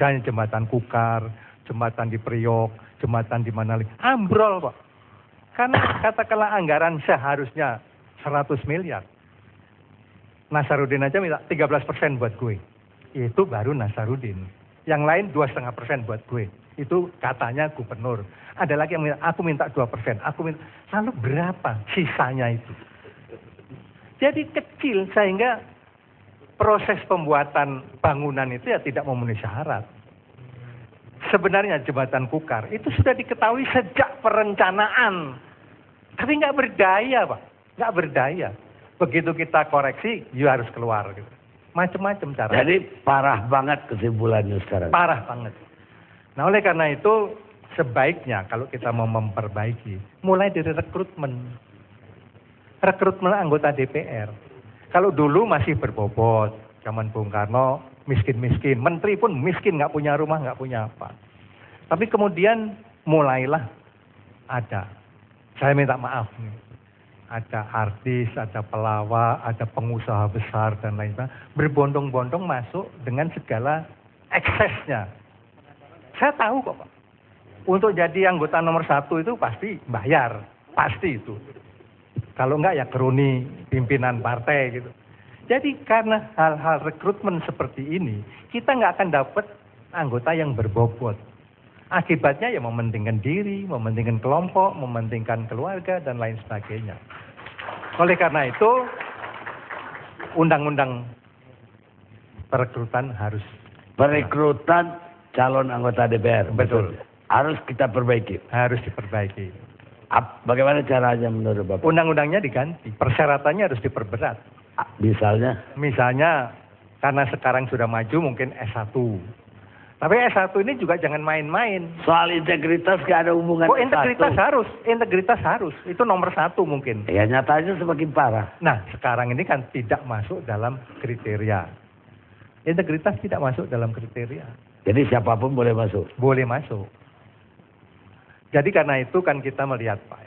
Misalnya jembatan Kukar, jembatan di Priok, jembatan di mana lagi. Ambrol, Pak. Karena katakanlah anggaran seharusnya 100 miliar. Nasaruddin aja minta 13% buat gue. Itu baru Nasaruddin. Yang lain 2,5% buat gue. Itu katanya gubernur. Ada lagi yang minta, aku minta 2%. Lalu berapa sisanya itu? Jadi kecil sehingga proses pembuatan bangunan itu ya tidak memenuhi syarat. Sebenarnya jembatan Kukar itu sudah diketahui sejak perencanaan. Tapi nggak berdaya, Pak. Nggak berdaya. Begitu kita koreksi, you harus keluar. Gitu. Macam-macam cara. Jadi parah banget kesimpulannya sekarang. Parah banget. Nah oleh karena itu sebaiknya kalau kita mau memperbaiki, mulai dari rekrutmen. Rekrutmen anggota DPR. Kalau dulu masih berbobot, zaman Bung Karno miskin-miskin, menteri pun miskin, nggak punya rumah, nggak punya apa. Tapi kemudian mulailah ada. Saya minta maaf nih. Ada artis, ada pelawak, ada pengusaha besar dan lain-lain. Berbondong-bondong masuk dengan segala eksesnya. Saya tahu kok Pak. Untuk jadi anggota nomor 1 itu pasti bayar. Pasti itu. Kalau enggak ya kroni pimpinan partai gitu. Jadi karena hal-hal rekrutmen seperti ini, kita nggak akan dapat anggota yang berbobot. Akibatnya ya mementingkan diri, mementingkan kelompok, mementingkan keluarga, dan lain sebagainya. Oleh karena itu, undang-undang perekrutan harus... Perekrutan calon anggota DPR. Betul. Harus kita perbaiki. Harus diperbaiki. Bagaimana caranya menurut Bapak? Undang-undangnya diganti, persyaratannya harus diperberat. Misalnya? Misalnya, karena sekarang sudah maju mungkin S1. Tapi S1 ini juga jangan main-main. Soal integritas gak ada hubungan. Oh, integritas harus. Itu nomor 1 mungkin. Ya nyatanya semakin parah. Nah, sekarang ini kan tidak masuk dalam kriteria. Integritas tidak masuk dalam kriteria. Jadi siapapun boleh masuk? Boleh masuk. Jadi karena itu kan kita melihat Pak.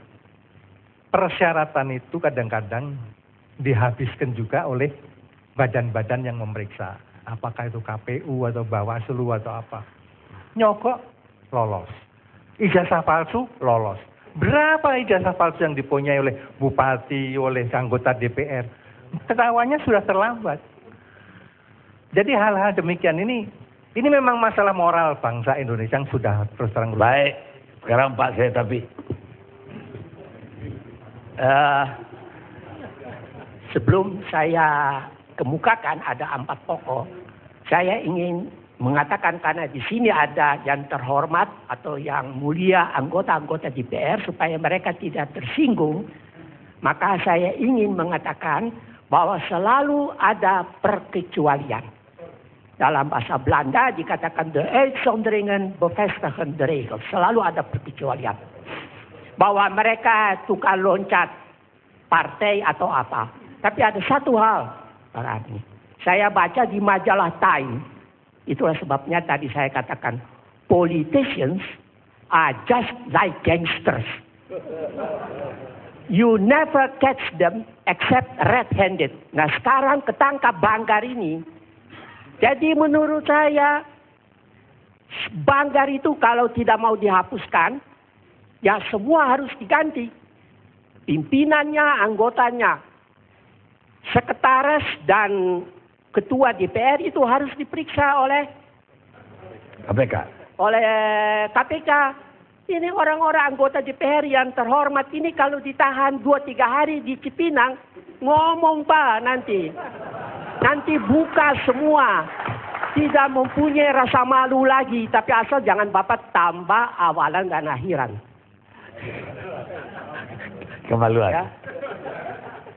Persyaratan itu kadang-kadang dihabiskan juga oleh badan-badan yang memeriksa. Apakah itu KPU atau Bawaslu atau apa. Nyogok, lolos. Ijazah palsu, lolos. Berapa ijazah palsu yang dipunyai oleh bupati, oleh anggota DPR. Ketahuannya sudah terlambat. Jadi hal-hal demikian ini memang masalah moral bangsa Indonesia yang sudah terus terang. Baik, sekarang Pak saya tapi. Sebelum saya kemukakan ada 4 pokok. Saya ingin mengatakan karena di sini ada yang terhormat atau yang mulia anggota-anggota DPR supaya mereka tidak tersinggung. Maka saya ingin mengatakan bahwa selalu ada perkecualian. Dalam bahasa Belanda dikatakan de uitzonderingen bevestigen de regel. Selalu ada perkecualian. Bahwa mereka tukar loncat partai atau apa. Tapi ada satu hal, Pak Rani. Saya baca di majalah Time. Itulah sebabnya tadi saya katakan, politicians are just like gangsters. You never catch them except red-handed. Nah sekarang ketangkap Banggar ini. Jadi menurut saya, Banggar itu kalau tidak mau dihapuskan, ya semua harus diganti. Pimpinannya, anggotanya. Sekretaris dan ketua DPR itu harus diperiksa oleh KPK. Oleh KPK. Ini orang-orang anggota DPR yang terhormat ini kalau ditahan 2-3 hari di Cipinang, ngomong Pak nanti. Nanti buka semua. Tidak mempunyai rasa malu lagi. Tapi asal jangan Bapak tambah awalan dan akhiran. Kemaluan.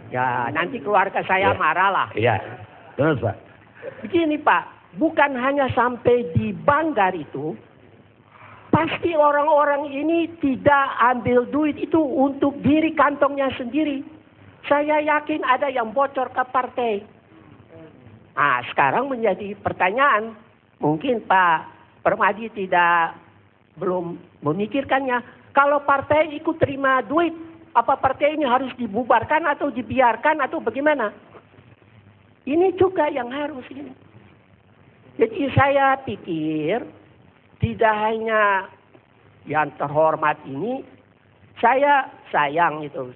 Ya, nanti keluarga saya marah lah. Iya, terus Pak. Begini Pak, bukan hanya sampai di Banggar itu, pasti orang-orang ini tidak ambil duit itu untuk diri kantongnya sendiri. Saya yakin ada yang bocor ke partai. Nah, sekarang menjadi pertanyaan, mungkin Pak Permadi belum memikirkannya. Kalau partai ikut terima duit, apa partai ini harus dibubarkan atau dibiarkan atau bagaimana? Ini juga yang harus ini. Jadi saya pikir tidak hanya yang terhormat ini, saya sayang itu.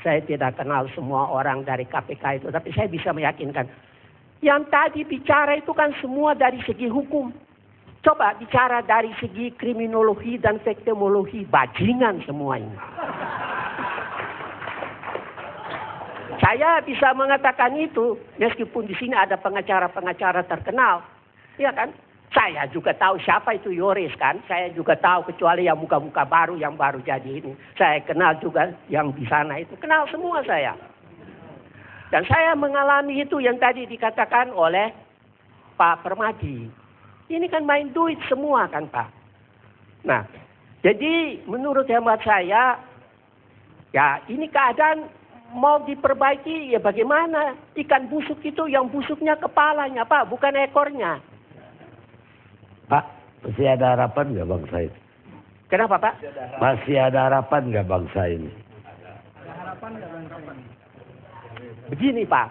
Saya tidak kenal semua orang dari KPK itu, tapi saya bisa meyakinkan. Yang tadi bicara itu kan semua dari segi hukum. Coba bicara dari segi kriminologi dan victimologi, bajingan semua ini. Saya bisa mengatakan itu, meskipun di sini ada pengacara-pengacara terkenal. Ya kan? Saya juga tahu siapa itu Yoris kan. Saya juga tahu kecuali yang muka-muka baru yang baru jadi ini. Saya kenal juga yang di sana itu. Kenal semua saya. Dan saya mengalami itu yang tadi dikatakan oleh Pak Permadi. Ini kan main duit semua kan Pak. Nah, jadi menurut hemat saya, ya ini keadaan mau diperbaiki ya bagaimana. Ikan busuk itu yang busuknya kepalanya Pak, bukan ekornya. Pak, masih ada harapan nggak bangsa ini? Kenapa Pak? Masih ada harapan nggak bangsa ini? Begini Pak,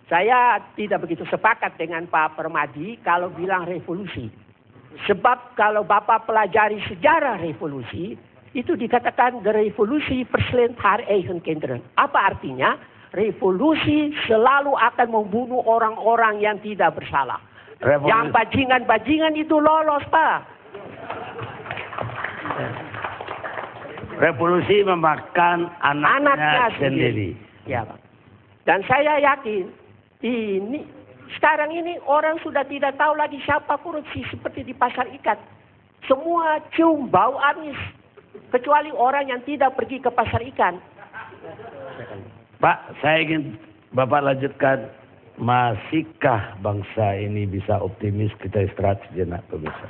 saya tidak begitu sepakat dengan Pak Permadi kalau bilang revolusi. Sebab kalau Bapak pelajari sejarah revolusi, itu dikatakan the revolusi verslæt haar eigen kinderen. Apa artinya? Revolusi selalu akan membunuh orang-orang yang tidak bersalah. Yang bajingan-bajingan itu lolos Pak. Revolusi memakan anaknya sendiri. Ya Pak. Dan saya yakin ini sekarang ini orang sudah tidak tahu lagi siapa korupsi seperti di pasar ikan. Semua cium bau amis. Kecuali orang yang tidak pergi ke pasar ikan. Pak, saya ingin Bapak lanjutkan. Masihkah bangsa ini bisa optimis? Kita istirahat sejenak pemirsa.